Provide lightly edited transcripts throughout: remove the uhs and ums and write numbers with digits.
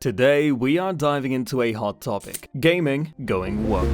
Today, we are diving into a hot topic: gaming going woke.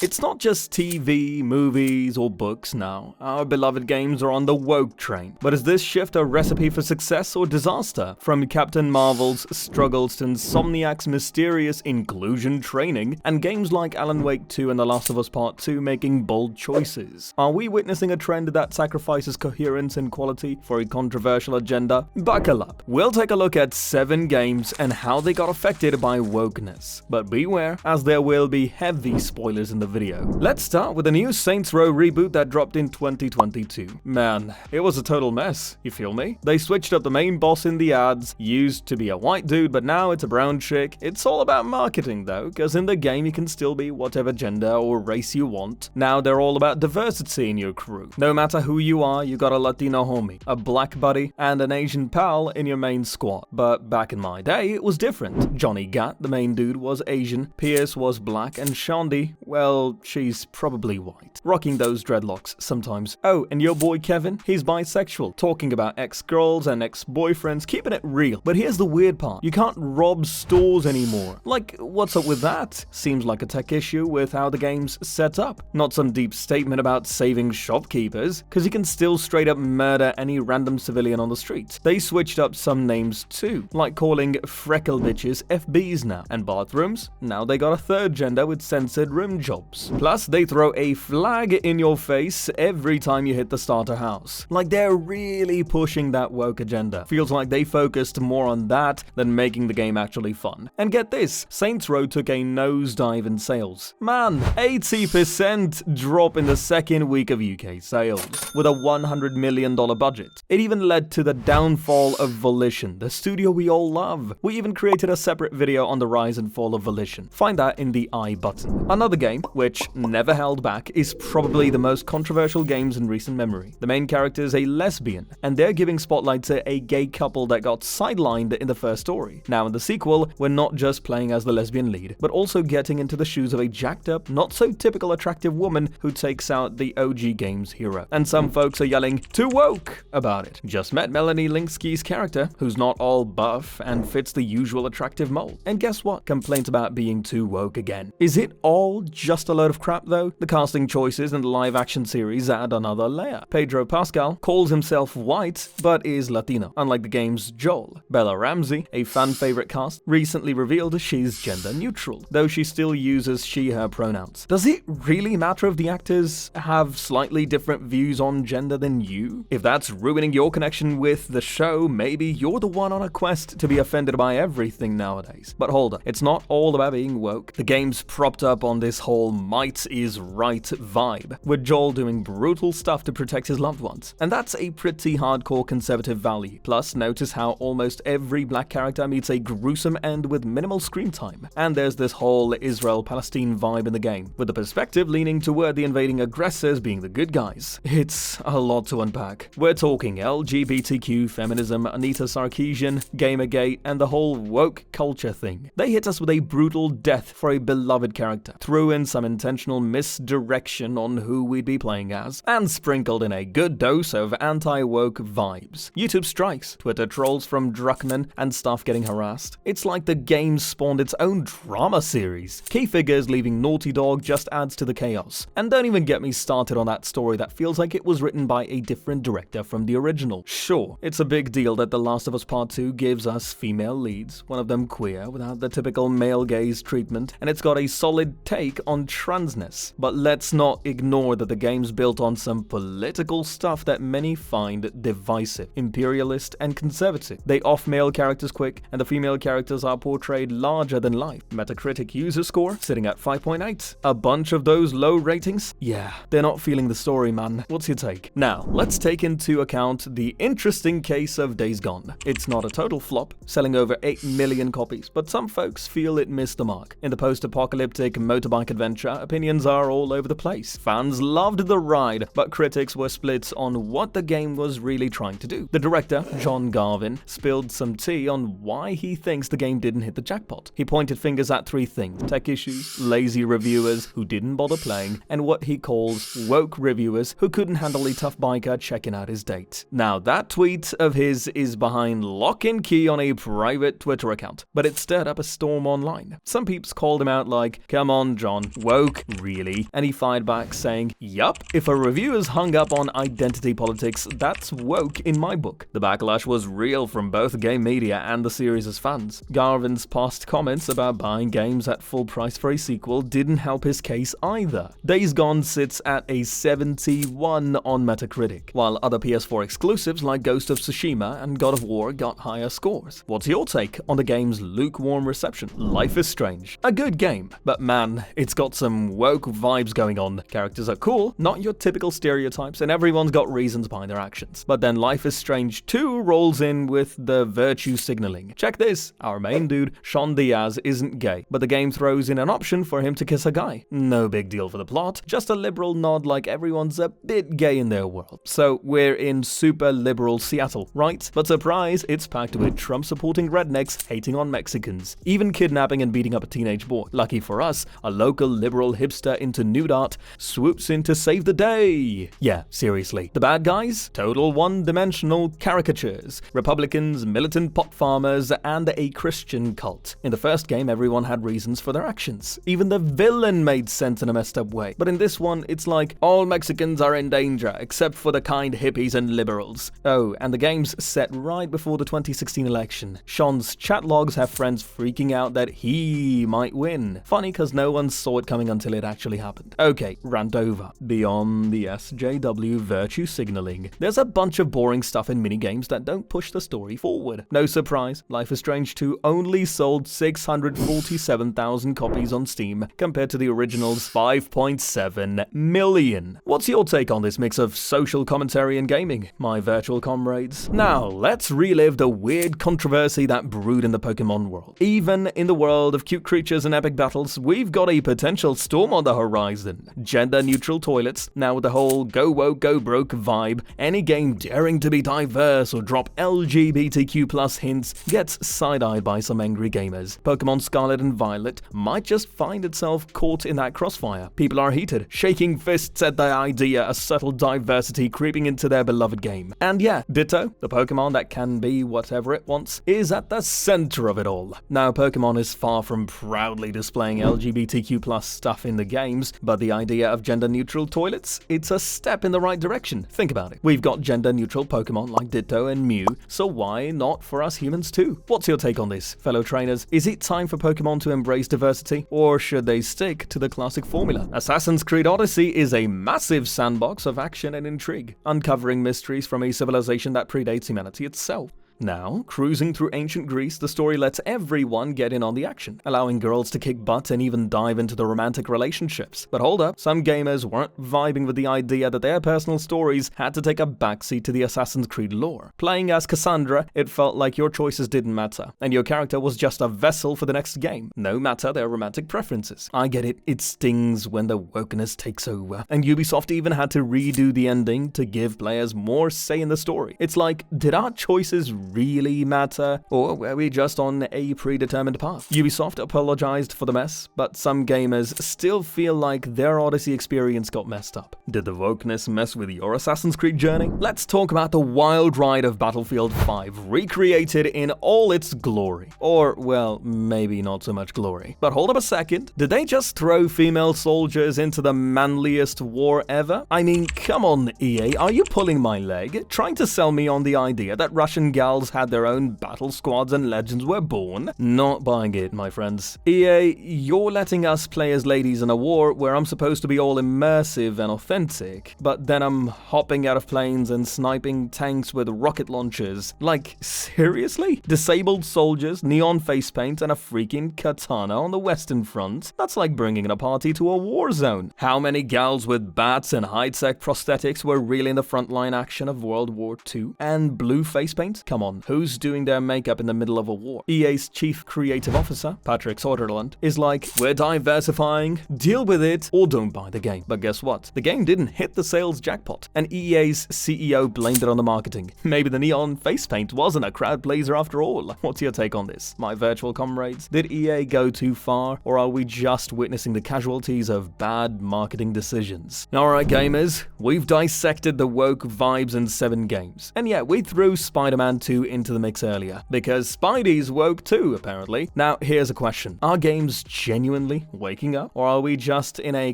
It's not just TV, movies, or books now. Our beloved games are on the woke train. But is this shift a recipe for success or disaster? From Captain Marvel's struggles to Insomniac's mysterious inclusion training, and games like Alan Wake 2 and The Last of Us Part 2 making bold choices. Are we witnessing a trend that sacrifices coherence and quality for a controversial agenda? Buckle up. We'll take a look at 7 games and how they got affected by wokeness. But beware, as there will be heavy spoilers in the video. Let's start with the new Saints Row reboot that dropped in 2022. Man, it was a total mess, you feel me? They switched up the main boss in the ads, used to be a white dude but now it's a brown chick. It's all about marketing though, cause in the game you can still be whatever gender or race you want. Now they're all about diversity in your crew. No matter who you are, you got a Latino homie, a black buddy, and an Asian pal in your main squad. But back in my day, it was different. Johnny Gat, the main dude, was Asian, Pierce was black, and Shaundi, well, she's probably white. Rocking those dreadlocks sometimes. Oh, and your boy Kevin, he's bisexual, talking about ex-girls and ex-boyfriends, keeping it real. But here's the weird part. You can't rob stores anymore. Like, what's up with that? Seems like a tech issue with how the game's set up. Not some deep statement about saving shopkeepers, cause you can still straight up murder any random civilian on the street. They switched up some names too, like calling freckle bitches FBs now. And bathrooms? Now they got a third gender with censored rim jobs. Plus, they throw a flag in your face every time you hit the starter house. Like they're really pushing that woke agenda. Feels like they focused more on that than making the game actually fun. And get this, Saints Row took a nosedive in sales. Man, 80% drop in the second week of UK sales, with a $100 million budget. It even led to the downfall of Volition, the studio we all love. We even created a separate video on the rise and fall of Volition. Find that in the I button. Another game, which never held back, is probably the most controversial games in recent memory. The main character is a lesbian, and they're giving spotlight to a gay couple that got sidelined in the first story. Now in the sequel, we're not just playing as the lesbian lead, but also getting into the shoes of a jacked up, not so typical attractive woman who takes out the OG game's hero. And some folks are yelling, "Too woke!" about it. Just met Melanie Lynskey's character, who's not all buff and fits the usual attractive mold. And guess what? Complaints about being too woke again. Is it all just a load of crap though? The casting choices in the live action series add another layer. Pedro Pascal calls himself white, but is Latino, unlike the game's Joel. Bella Ramsey, a fan favorite cast, recently revealed she's gender neutral, though she still uses she/her pronouns. Does it really matter if the actors have slightly different views on gender than you? If that's ruining your connection with the show, maybe you're the one on a quest to be offended by everything nowadays. But hold on, it's not all about being woke. The game's propped up on this whole might is right vibe, with Joel doing brutal stuff to protect his loved ones. And that's a pretty hardcore conservative value. Plus, notice how almost every black character meets a gruesome end with minimal screen time. And there's this whole Israel-Palestine vibe in the game, with the perspective leaning toward the invading aggressors being the good guys. It's a lot to unpack. We're talking LGBTQ, feminism, Anita Sarkeesian, Gamergate, and the whole woke culture thing. They hit us with a brutal death for a beloved character, threw in some intentional misdirection on who we'd be playing as, and sprinkled in a good dose of anti-woke vibes. YouTube strikes, Twitter trolls from Druckmann, and staff getting harassed. It's like the game spawned its own drama series. Key figures leaving Naughty Dog just adds to the chaos. And don't even get me started on that story that feels like it was written by a different director from the original. Sure, it's a big deal that The Last of Us Part 2 gives us female leads, one of them queer, without the typical male gaze treatment, and it's got a solid take on transness. But let's not ignore that the game's built on some political stuff that many find divisive, imperialist, and conservative. They off male characters quick, and the female characters are portrayed larger than life. Metacritic user score sitting at 5.8. A bunch of those low ratings? Yeah, they're not feeling the story, man. What's your take? Now, let's take into account the interesting case of Days Gone. It's not a total flop, selling over 8 million copies, but some folks feel it missed the mark. In the post-apocalyptic motorbike adventure launcher, opinions are all over the place. Fans loved the ride, but critics were split on what the game was really trying to do. The director, John Garvin, spilled some tea on why he thinks the game didn't hit the jackpot. He pointed fingers at three things: tech issues, lazy reviewers who didn't bother playing, and what he calls woke reviewers who couldn't handle the tough biker checking out his date. Now, that tweet of his is behind lock and key on a private Twitter account, but it stirred up a storm online. Some peeps called him out like, "Come on, John, woke, really?" And he fired back saying, "Yup, if a reviewer's hung up on identity politics, that's woke in my book." The backlash was real from both game media and the series' fans. Garvin's past comments about buying games at full price for a sequel didn't help his case either. Days Gone sits at a 71 on Metacritic, while other PS4 exclusives like Ghost of Tsushima and God of War got higher scores. What's your take on the game's lukewarm reception? Life is Strange. A good game, but man, it's got some woke vibes going on. Characters are cool, not your typical stereotypes, and everyone's got reasons behind their actions. But then Life is Strange 2 rolls in with the virtue signaling. Check this, our main dude, Sean Diaz, isn't gay, but the game throws in an option for him to kiss a guy. No big deal for the plot, just a liberal nod like everyone's a bit gay in their world. So we're in super liberal Seattle, right? But surprise, it's packed with Trump-supporting rednecks hating on Mexicans, even kidnapping and beating up a teenage boy. Lucky for us, a local liberal hipster into nude art swoops in to save the day. Yeah, seriously. The bad guys? Total one-dimensional caricatures. Republicans, militant pot farmers, and a Christian cult. In the first game, everyone had reasons for their actions. Even the villain made sense in a messed up way. But in this one, it's like, all Mexicans are in danger, except for the kind hippies and liberals. Oh, and the game's set right before the 2016 election. Sean's chat logs have friends freaking out that he might win. Funny cause no one saw it coming until it actually happened. Okay, rant over. Beyond the SJW virtue signaling, there's a bunch of boring stuff in minigames that don't push the story forward. No surprise, Life is Strange 2 only sold 647,000 copies on Steam compared to the original's 5.7 million. What's your take on this mix of social commentary and gaming, my virtual comrades? Now, let's relive the weird controversy that brewed in the Pokémon world. Even in the world of cute creatures and epic battles, we've got a potential storm on the horizon. Gender-neutral toilets, now with the whole go woke, go broke vibe, any game daring to be diverse or drop LGBTQ+ hints gets side-eyed by some angry gamers. Pokémon Scarlet and Violet might just find itself caught in that crossfire. People are heated, shaking fists at the idea of subtle diversity creeping into their beloved game. And yeah, Ditto, the Pokémon that can be whatever it wants, is at the center of it all. Now, Pokémon is far from proudly displaying LGBTQ+ stuff in the games, but the idea of gender-neutral toilets? It's a step in the right direction. Think about it. We've got gender-neutral Pokémon like Ditto and Mew, so why not for us humans too? What's your take on this, fellow trainers? Is it time for Pokémon to embrace diversity, or should they stick to the classic formula? Assassin's Creed Odyssey is a massive sandbox of action and intrigue, uncovering mysteries from a civilization that predates humanity itself. Now, cruising through ancient Greece, the story lets everyone get in on the action, allowing girls to kick butt and even dive into the romantic relationships. But hold up, some gamers weren't vibing with the idea that their personal stories had to take a backseat to the Assassin's Creed lore. Playing as Cassandra, it felt like your choices didn't matter, and your character was just a vessel for the next game, no matter their romantic preferences. I get it, it stings when the wokeness takes over, and Ubisoft even had to redo the ending to give players more say in the story. It's like, did our choices really matter, or were we just on a predetermined path? Ubisoft apologized for the mess, but some gamers still feel like their Odyssey experience got messed up. Did the wokeness mess with your Assassin's Creed journey? Let's talk about the wild ride of Battlefield 5, recreated in all its glory. Or, well, maybe not so much glory. But hold up a second, did they just throw female soldiers into the manliest war ever? I mean, come on, EA, are you pulling my leg? Trying to sell me on the idea that Russian gals had their own battle squads and legends were born? Not buying it, my friends. EA, you're letting us play as ladies in a war where I'm supposed to be all immersive and authentic, but then I'm hopping out of planes and sniping tanks with rocket launchers. Like, seriously? Disabled soldiers, neon face paint, and a freaking katana on the Western Front? That's like bringing a party to a war zone. How many gals with bats and high-tech prosthetics were really in the frontline action of World War II? And blue face paint? Come come on, who's doing their makeup in the middle of a war? EA's chief creative officer, Patrick Soderlund, is like, we're diversifying, deal with it, or don't buy the game. But guess what? The game didn't hit the sales jackpot, and EA's CEO blamed it on the marketing. Maybe the neon face paint wasn't a crowd pleaser after all. What's your take on this, my virtual comrades? Did EA go too far, or are we just witnessing the casualties of bad marketing decisions? Alright gamers, we've dissected the woke vibes in 7 games. And yeah, we threw Spider-Man 2 into the mix earlier, because Spidey's woke too, apparently. Now, here's a question. Are games genuinely waking up, or are we just in a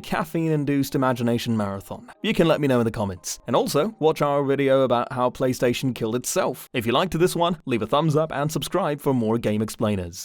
caffeine-induced imagination marathon? You can let me know in the comments. And also, watch our video about how PlayStation killed itself. If you liked this one, leave a thumbs up and subscribe for more Game Explainers.